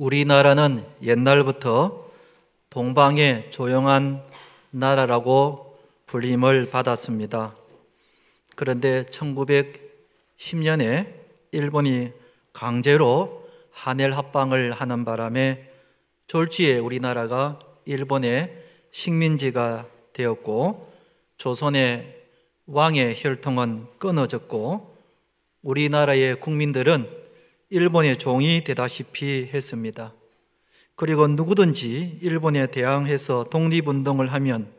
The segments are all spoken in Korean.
우리나라는 옛날부터 동방의 조용한 나라라고 불림을 받았습니다. 그런데 1910년에 일본이 강제로 한일 합방을 하는 바람에 졸지에 우리나라가 일본의 식민지가 되었고, 조선의 왕의 혈통은 끊어졌고, 우리나라의 국민들은 일본의 종이 되다시피 했습니다. 그리고 누구든지 일본에 대항해서 독립운동을 하면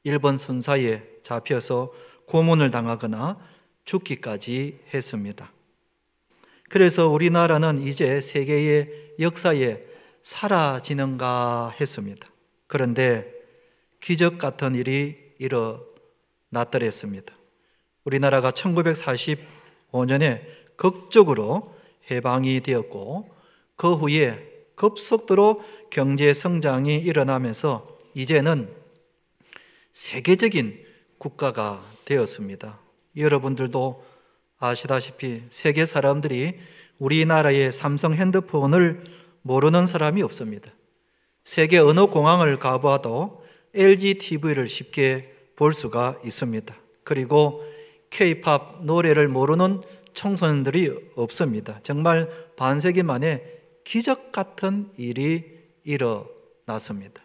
일본 군사에 잡혀서 고문을 당하거나 죽기까지 했습니다. 그래서 우리나라는 이제 세계의 역사에 사라지는가 했습니다. 그런데 기적 같은 일이 일어났더랬습니다. 우리나라가 1945년에 극적으로 해방이 되었고, 그 후에 급속도로 경제 성장이 일어나면서 이제는 세계적인 국가가 되었습니다. 여러분들도 아시다시피 세계 사람들이 우리나라의 삼성 핸드폰을 모르는 사람이 없습니다. 세계 어느 공항을 가봐도 LG TV를 쉽게 볼 수가 있습니다. 그리고 K-팝 노래를 모르는 청소년들이 없습니다. 정말 반세기 만에 기적 같은 일이 일어났습니다.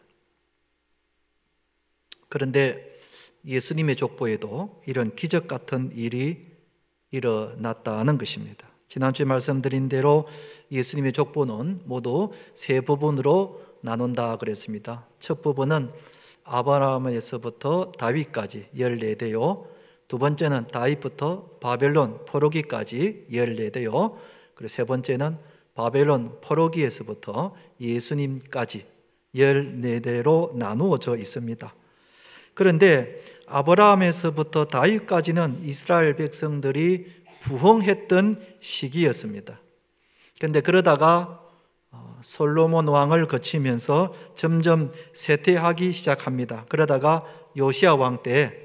그런데 예수님의 족보에도 이런 기적 같은 일이 일어났다는 것입니다. 지난주에 말씀드린 대로 예수님의 족보는 모두 세 부분으로 나눈다 그랬습니다. 첫 부분은 아브라함에서부터 다윗까지 14대요. 두 번째는 다윗부터 바벨론 포로기까지 14대요. 그리고 세 번째는 바벨론 포로기에서부터 예수님까지 14대로 나누어져 있습니다. 그런데 아브라함에서부터 다윗까지는 이스라엘 백성들이 부흥했던 시기였습니다. 그런데 그러다가 솔로몬 왕을 거치면서 점점 쇠퇴하기 시작합니다. 그러다가 요시야 왕 때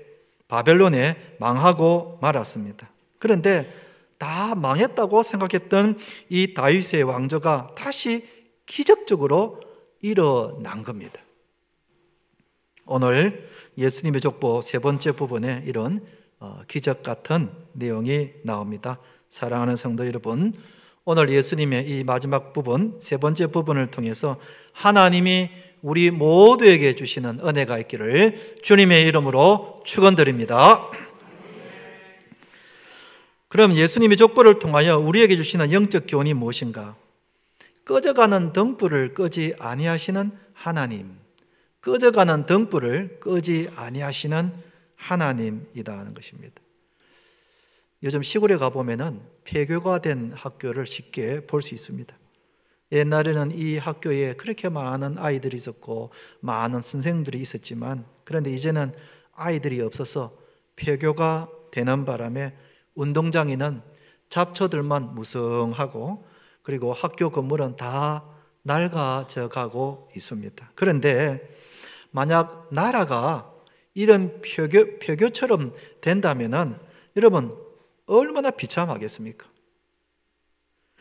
바벨론에 망하고 말았습니다. 그런데 다 망했다고 생각했던 이 다윗의 왕조가 다시 기적적으로 일어난 겁니다. 오늘 예수님의 족보 세 번째 부분에 이런 기적 같은 내용이 나옵니다. 사랑하는 성도 여러분, 오늘 예수님의 이 마지막 부분, 세 번째 부분을 통해서 하나님이 우리 모두에게 주시는 은혜가 있기를 주님의 이름으로 축원드립니다. 그럼 예수님의 족보를 통하여 우리에게 주시는 영적 교훈이 무엇인가? 꺼져가는 등불을 끄지 아니하시는 하나님, 꺼져가는 등불을 끄지 아니하시는 하나님이라는 것입니다. 요즘 시골에 가보면 폐교가 된 학교를 쉽게 볼 수 있습니다. 옛날에는 이 학교에 그렇게 많은 아이들이 있었고 많은 선생님들이 있었지만, 그런데 이제는 아이들이 없어서 폐교가 되는 바람에 운동장에는 잡초들만 무성하고, 그리고 학교 건물은 다 낡아져 가고 있습니다. 그런데 만약 나라가 이런 폐교처럼 된다면 여러분 얼마나 비참하겠습니까?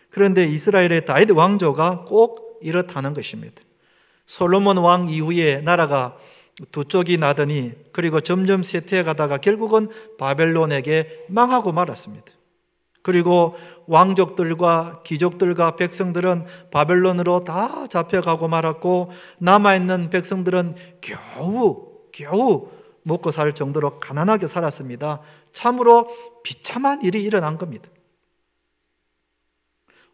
그런데 이스라엘의 다윗 왕조가 꼭 이렇다는 것입니다. 솔로몬 왕 이후에 나라가 두 쪽이 나더니, 그리고 점점 쇠퇴해 가다가 결국은 바벨론에게 망하고 말았습니다. 그리고 왕족들과 귀족들과 백성들은 바벨론으로 다 잡혀가고 말았고, 남아있는 백성들은 겨우 먹고 살 정도로 가난하게 살았습니다. 참으로 비참한 일이 일어난 겁니다.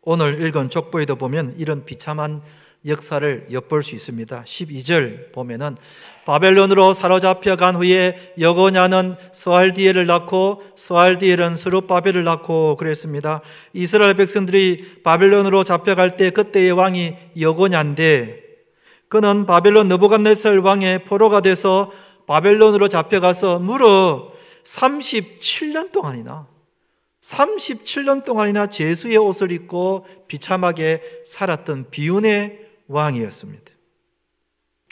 오늘 읽은 족보에도 보면 이런 비참한 역사를 엿볼 수 있습니다. 12절 보면은 바벨론으로 사로잡혀간 후에 여고냐는 스알디엘을 낳고 스알디엘은 스룹바벨을 낳고 그랬습니다. 이스라엘 백성들이 바벨론으로 잡혀갈 때 그때의 왕이 여고냐인데, 그는 바벨론 느부갓네살 왕의 포로가 돼서 바벨론으로 잡혀가서 무려 37년 동안이나 제수의 옷을 입고 비참하게 살았던 비운의 왕이었습니다.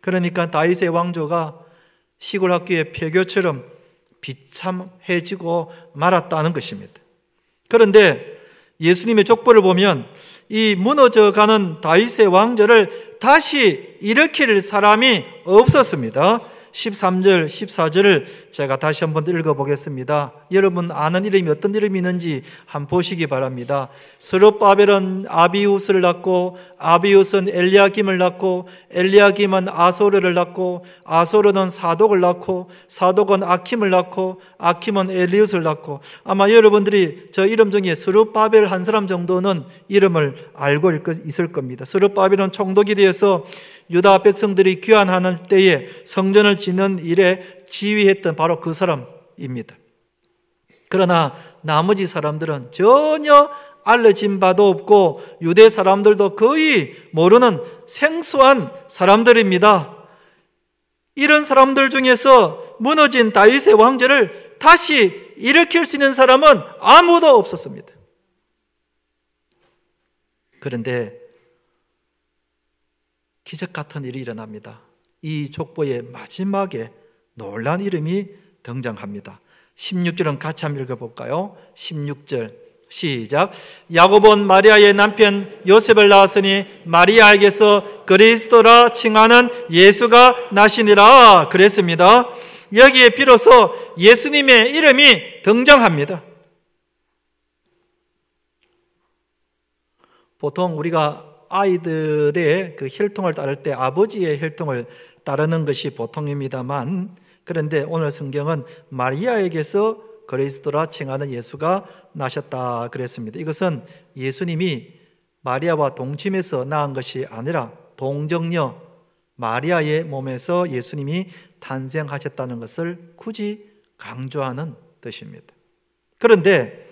그러니까 다윗의 왕조가 시골 학교의 폐교처럼 비참해지고 말았다는 것입니다. 그런데 예수님의 족보를 보면 이 무너져가는 다윗의 왕조를 다시 일으킬 사람이 없었습니다. 13절, 14절을 제가 다시 한번 읽어보겠습니다. 여러분 아는 이름이 어떤 이름이 있는지 한번 보시기 바랍니다. 스룹바벨은 아비우스를 낳고, 아비우스는 엘리야김을 낳고, 엘리야김은 아소르를 낳고, 아소르는 사독을 낳고, 사독은 아킴을 낳고, 아킴은 엘리웃을 낳고. 아마 여러분들이 저 이름 중에 스룹바벨 한 사람 정도는 이름을 알고 있을 겁니다. 스룹바벨은 총독이 되어서 유다 백성들이 귀환하는 때에 성전을 짓는 일에 지휘했던 바로 그 사람입니다. 그러나 나머지 사람들은 전혀 알려진 바도 없고 유대 사람들도 거의 모르는 생소한 사람들입니다. 이런 사람들 중에서 무너진 다윗의 왕조를 다시 일으킬 수 있는 사람은 아무도 없었습니다. 그런데 기적 같은 일이 일어납니다. 이 족보의 마지막에 놀라운 이름이 등장합니다. 16절은 같이 한번 읽어볼까요? 16절 시작. 야곱은 마리아의 남편 요셉을 낳았으니 마리아에게서 그리스도라 칭하는 예수가 나시니라 그랬습니다. 여기에 비로소 예수님의 이름이 등장합니다. 보통 우리가 아이들의 그 혈통을 따를 때 아버지의 혈통을 따르는 것이 보통입니다만, 그런데 오늘 성경은 마리아에게서 그리스도라 칭하는 예수가 나셨다 그랬습니다. 이것은 예수님이 마리아와 동침해서 낳은 것이 아니라 동정녀 마리아의 몸에서 예수님이 탄생하셨다는 것을 굳이 강조하는 뜻입니다. 그런데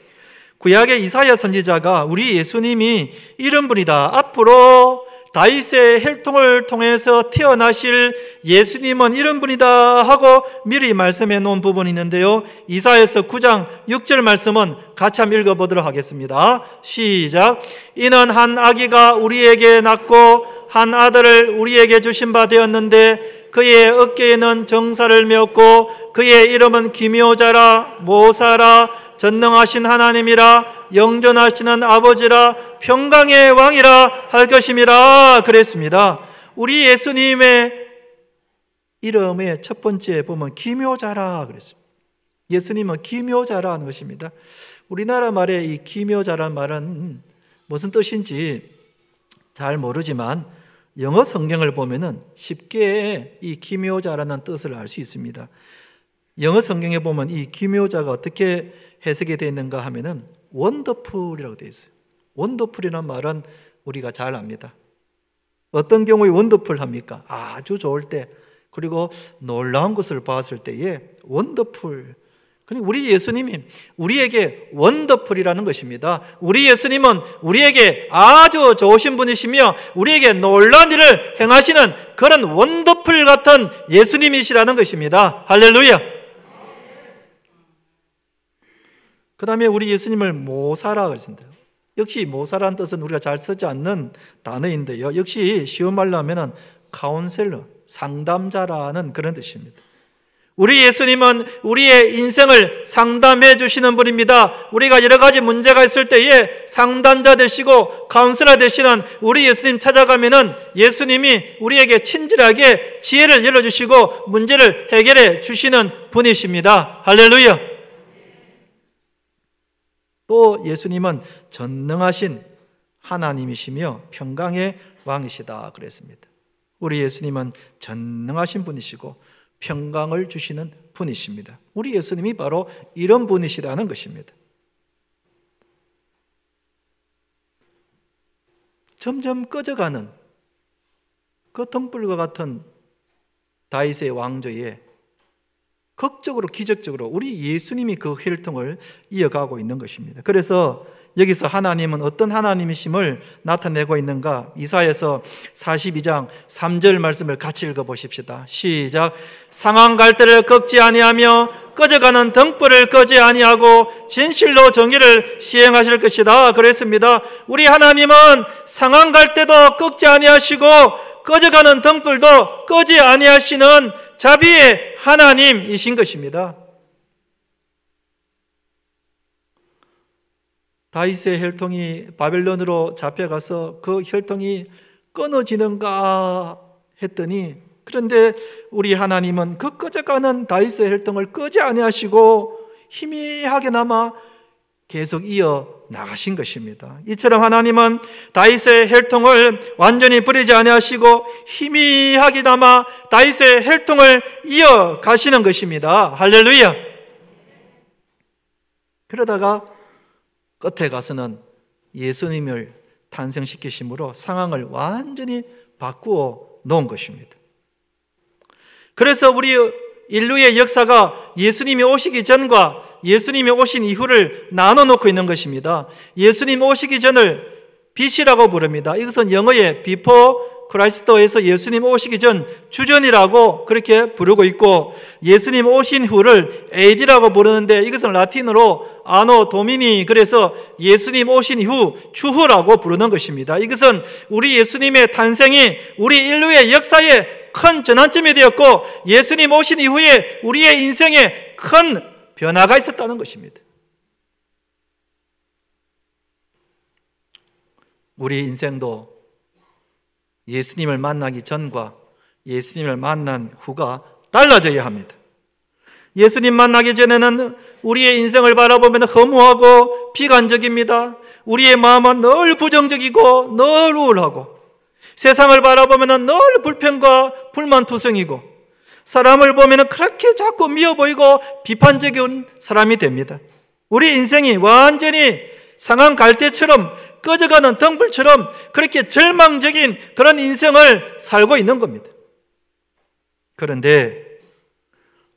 구약의 이사야 선지자가 우리 예수님이 이런 분이다, 앞으로 다윗의 혈통을 통해서 태어나실 예수님은 이런 분이다 하고 미리 말씀해 놓은 부분이 있는데요, 이사야서 9장 6절 말씀은 같이 한번 읽어보도록 하겠습니다. 시작. 이는 한 아기가 우리에게 낳고 한 아들을 우리에게 주신 바 되었는데 그의 어깨에는 정사를 메었고 그의 이름은 기묘자라 모사라 전능하신 하나님이라 영존하시는 아버지라 평강의 왕이라 할 것임이라 그랬습니다. 우리 예수님의 이름의 첫 번째 보면 기묘자라 그랬습니다. 예수님은 기묘자라 하는 것입니다. 우리나라 말에 이 기묘자란 말은 무슨 뜻인지 잘 모르지만 영어 성경을 보면은 쉽게 이 기묘자라는 뜻을 알 수 있습니다. 영어 성경에 보면 이 기묘자가 어떻게 해석이 되어 있는가 하면은 원더풀이라고 되어 있어요. 원더풀이라는 말은 우리가 잘 압니다. 어떤 경우에 원더풀 합니까? 아주 좋을 때, 그리고 놀라운 것을 봤을 때에 원더풀. 그러니까 우리 예수님이 우리에게 원더풀이라는 것입니다. 우리 예수님은 우리에게 아주 좋으신 분이시며 우리에게 놀라운 일을 행하시는 그런 원더풀 같은 예수님이시라는 것입니다. 할렐루야. 그 다음에 우리 예수님을 모사라 그랬습니다. 역시 모사라는 뜻은 우리가 잘 쓰지 않는 단어인데요, 역시 쉬운 말로 하면 카운셀러, 상담자라는 그런 뜻입니다. 우리 예수님은 우리의 인생을 상담해 주시는 분입니다. 우리가 여러 가지 문제가 있을 때에 상담자 되시고 카운셀러 되시는 우리 예수님 찾아가면은 예수님이 우리에게 친절하게 지혜를 열어주시고 문제를 해결해 주시는 분이십니다. 할렐루야. 또 예수님은 전능하신 하나님이시며 평강의 왕이시다 그랬습니다. 우리 예수님은 전능하신 분이시고 평강을 주시는 분이십니다. 우리 예수님이 바로 이런 분이시라는 것입니다. 점점 꺼져가는 그 등불과 같은 다윗의 왕조에 극적으로 기적적으로 우리 예수님이 그 혈통을 이어가고 있는 것입니다. 그래서 여기서 하나님은 어떤 하나님이심을 나타내고 있는가? 이사야서 42장 3절 말씀을 같이 읽어보십시다. 시작. 상한 갈대를 꺾지 아니하며 꺼져가는 등불을 끄지 아니하고 진실로 정의를 시행하실 것이다 그랬습니다. 우리 하나님은 상한 갈대도 꺾지 아니하시고 꺼져가는 등불도 끄지 아니하시는 자비의 하나님이신 것입니다. 다윗의 혈통이 바벨론으로 잡혀가서 그 혈통이 끊어지는가 했더니, 그런데 우리 하나님은 그 꺼져가는 다윗의 혈통을 끄지 아니하시고 희미하게나마 계속 이어 나가신 것입니다. 이처럼 하나님은 다윗의 혈통을 완전히 버리지 아니하시고 희미하게나마 다윗의 혈통을 이어 가시는 것입니다. 할렐루야. 그러다가 끝에 가서는 예수님을 탄생시키심으로 상황을 완전히 바꾸어 놓은 것입니다. 그래서 우리 인류의 역사가 예수님이 오시기 전과 예수님이 오신 이후를 나눠 놓고 있는 것입니다. 예수님 오시기 전을 빛이라고 부릅니다. 이것은 영어의 before 크라이스트에서 예수님 오시기 전 주전이라고 그렇게 부르고 있고, 예수님 오신 후를 AD라고 부르는데 이것은 라틴어로 아노 도미니, 그래서 예수님 오신 이후 추후라고 부르는 것입니다. 이것은 우리 예수님의 탄생이 우리 인류의 역사에 큰 전환점이 되었고, 예수님 오신 이후에 우리의 인생에 큰 변화가 있었다는 것입니다. 우리 인생도 예수님을 만나기 전과 예수님을 만난 후가 달라져야 합니다. 예수님 만나기 전에는 우리의 인생을 바라보면 허무하고 비관적입니다. 우리의 마음은 늘 부정적이고 늘 우울하고, 세상을 바라보면 늘 불평과 불만투성이고, 사람을 보면 그렇게 자꾸 미워 보이고 비판적인 사람이 됩니다. 우리 인생이 완전히 상한 갈대처럼 꺼져가는 등불처럼 그렇게 절망적인 그런 인생을 살고 있는 겁니다. 그런데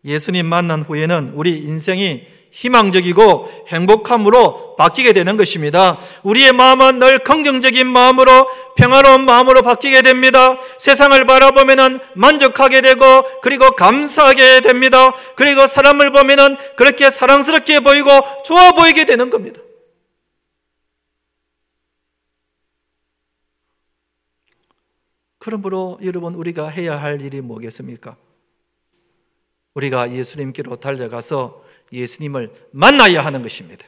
예수님 만난 후에는 우리 인생이 희망적이고 행복함으로 바뀌게 되는 것입니다. 우리의 마음은 늘 긍정적인 마음으로, 평화로운 마음으로 바뀌게 됩니다. 세상을 바라보면 만족하게 되고, 그리고 감사하게 됩니다. 그리고 사람을 보면 그렇게 사랑스럽게 보이고 좋아 보이게 되는 겁니다. 그러므로 여러분, 우리가 해야 할 일이 뭐겠습니까? 우리가 예수님께로 달려가서 예수님을 만나야 하는 것입니다.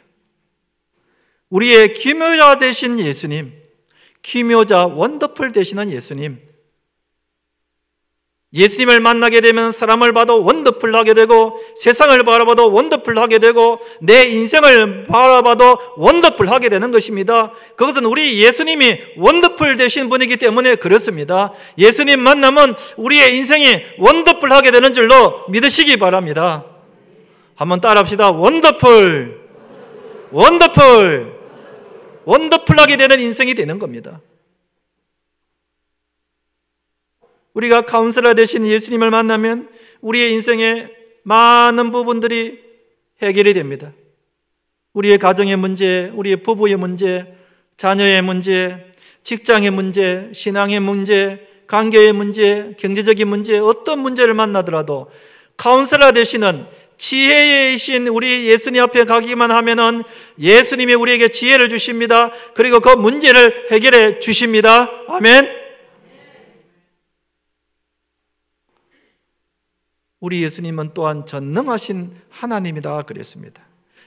우리의 기묘자 되신 예수님, 기묘자 원더풀 되시는 예수님, 예수님을 만나게 되면 사람을 봐도 원더풀하게 되고, 세상을 바라봐도 원더풀하게 되고, 내 인생을 바라봐도 원더풀하게 되는 것입니다. 그것은 우리 예수님이 원더풀 되신 분이기 때문에 그렇습니다. 예수님 만나면 우리의 인생이 원더풀하게 되는 줄로 믿으시기 바랍니다. 한번 따라합시다. 원더풀, 원더풀, 원더풀하게 되는 인생이 되는 겁니다. 우리가 카운셀러 되신 예수님을 만나면 우리의 인생의 많은 부분들이 해결이 됩니다. 우리의 가정의 문제, 우리의 부부의 문제, 자녀의 문제, 직장의 문제, 신앙의 문제, 관계의 문제, 경제적인 문제, 어떤 문제를 만나더라도 카운셀러 되시는 지혜이신 우리 예수님 앞에 가기만 하면은 예수님이 우리에게 지혜를 주십니다. 그리고 그 문제를 해결해 주십니다. 아멘. 우리 예수님은 또한 전능하신 하나님이다 그랬습니다.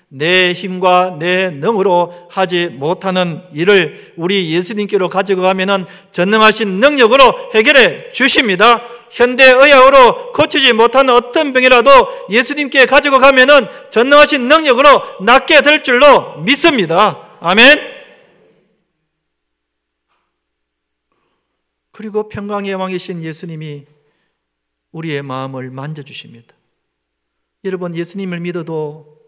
내 힘과 내 능으로 하지 못하는 일을 우리 예수님께로 가지고 가면은 전능하신 능력으로 해결해 주십니다. 현대의학으로 고치지 못하는 어떤 병이라도 예수님께 가지고 가면은 전능하신 능력으로 낫게 될 줄로 믿습니다. 아멘. 그리고 평강의 왕이신 예수님이 우리의 마음을 만져주십니다. 여러분, 예수님을 믿어도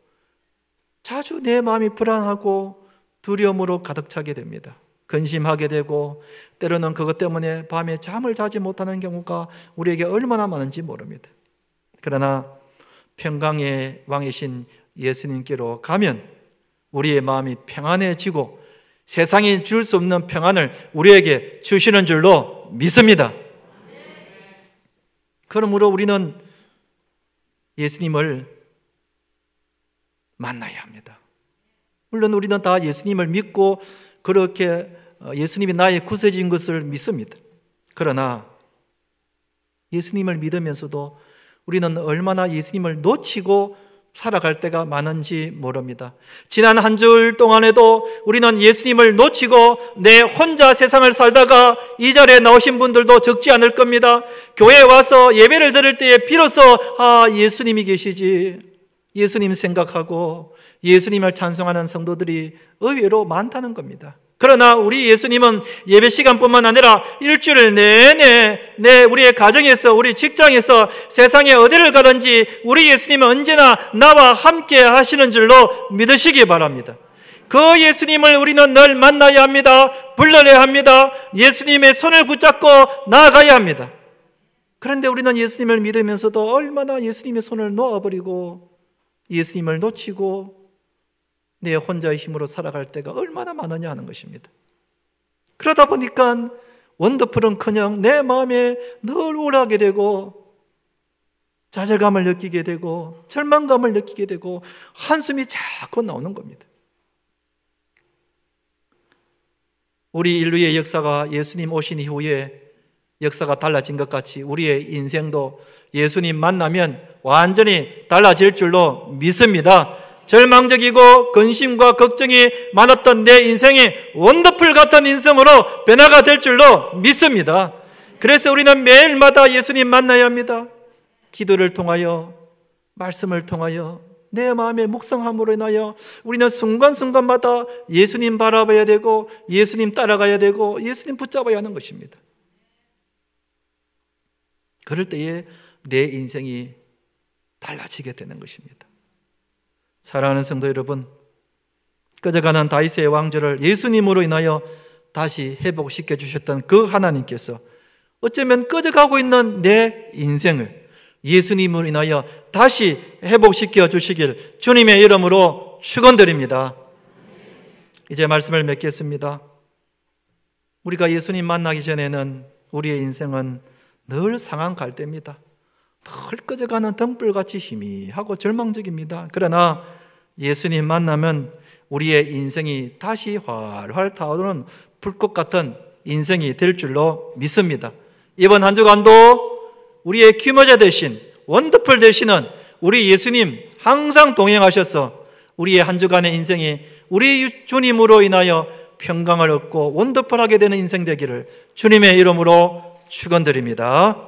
자주 내 마음이 불안하고 두려움으로 가득 차게 됩니다. 근심하게 되고, 때로는 그것 때문에 밤에 잠을 자지 못하는 경우가 우리에게 얼마나 많은지 모릅니다. 그러나 평강의 왕이신 예수님께로 가면 우리의 마음이 평안해지고 세상이 줄 수 없는 평안을 우리에게 주시는 줄로 믿습니다. 그러므로 우리는 예수님을 만나야 합니다. 물론 우리는 다 예수님을 믿고 그렇게 예수님이 나의 구세주인 것을 믿습니다. 그러나 예수님을 믿으면서도 우리는 얼마나 예수님을 놓치고 살아갈 때가 많은지 모릅니다. 지난 한 주 동안에도 우리는 예수님을 놓치고 내 혼자 세상을 살다가 이 자리에 나오신 분들도 적지 않을 겁니다. 교회에 와서 예배를 드릴 때에 비로소 예수님이 계시지, 예수님 생각하고 예수님을 찬송하는 성도들이 의외로 많다는 겁니다. 그러나 우리 예수님은 예배 시간뿐만 아니라 일주일 내내 우리의 가정에서, 우리 직장에서, 세상에 어디를 가든지 우리 예수님은 언제나 나와 함께 하시는 줄로 믿으시기 바랍니다. 그 예수님을 우리는 늘 만나야 합니다. 불러내야 합니다. 예수님의 손을 붙잡고 나아가야 합니다. 그런데 우리는 예수님을 믿으면서도 얼마나 예수님의 손을 놓아버리고 예수님을 놓치고 내 혼자의 힘으로 살아갈 때가 얼마나 많으냐 하는 것입니다. 그러다 보니까 원더풀은커녕 내 마음에 늘 우울하게 되고 좌절감을 느끼게 되고 절망감을 느끼게 되고 한숨이 자꾸 나오는 겁니다. 우리 인류의 역사가 예수님 오신 이후에 역사가 달라진 것 같이 우리의 인생도 예수님 만나면 완전히 달라질 줄로 믿습니다. 절망적이고 근심과 걱정이 많았던 내 인생이 원더풀 같은 인생으로 변화가 될 줄로 믿습니다. 그래서 우리는 매일마다 예수님 만나야 합니다. 기도를 통하여, 말씀을 통하여, 내 마음의 묵상함으로 인하여 우리는 순간순간마다 예수님 바라봐야 되고 예수님 따라가야 되고 예수님 붙잡아야 하는 것입니다. 그럴 때에 내 인생이 달라지게 되는 것입니다. 사랑하는 성도 여러분, 꺼져가는 다윗의 왕조를 예수님으로 인하여 다시 회복시켜 주셨던 그 하나님께서 어쩌면 꺼져가고 있는 내 인생을 예수님으로 인하여 다시 회복시켜 주시길 주님의 이름으로 축원드립니다. 이제 말씀을 맺겠습니다. 우리가 예수님 만나기 전에는 우리의 인생은 늘 상한 갈대입니다. 늘 꺼져가는 등불같이 희미하고 절망적입니다. 그러나 예수님 만나면 우리의 인생이 다시 활활 타오르는 불꽃 같은 인생이 될 줄로 믿습니다. 이번 한 주간도 우리의 귀모자 되신, 원더풀 되시는 우리 예수님 항상 동행하셔서 우리의 한 주간의 인생이 우리 주님으로 인하여 평강을 얻고 원더풀하게 되는 인생 되기를 주님의 이름으로 축원드립니다.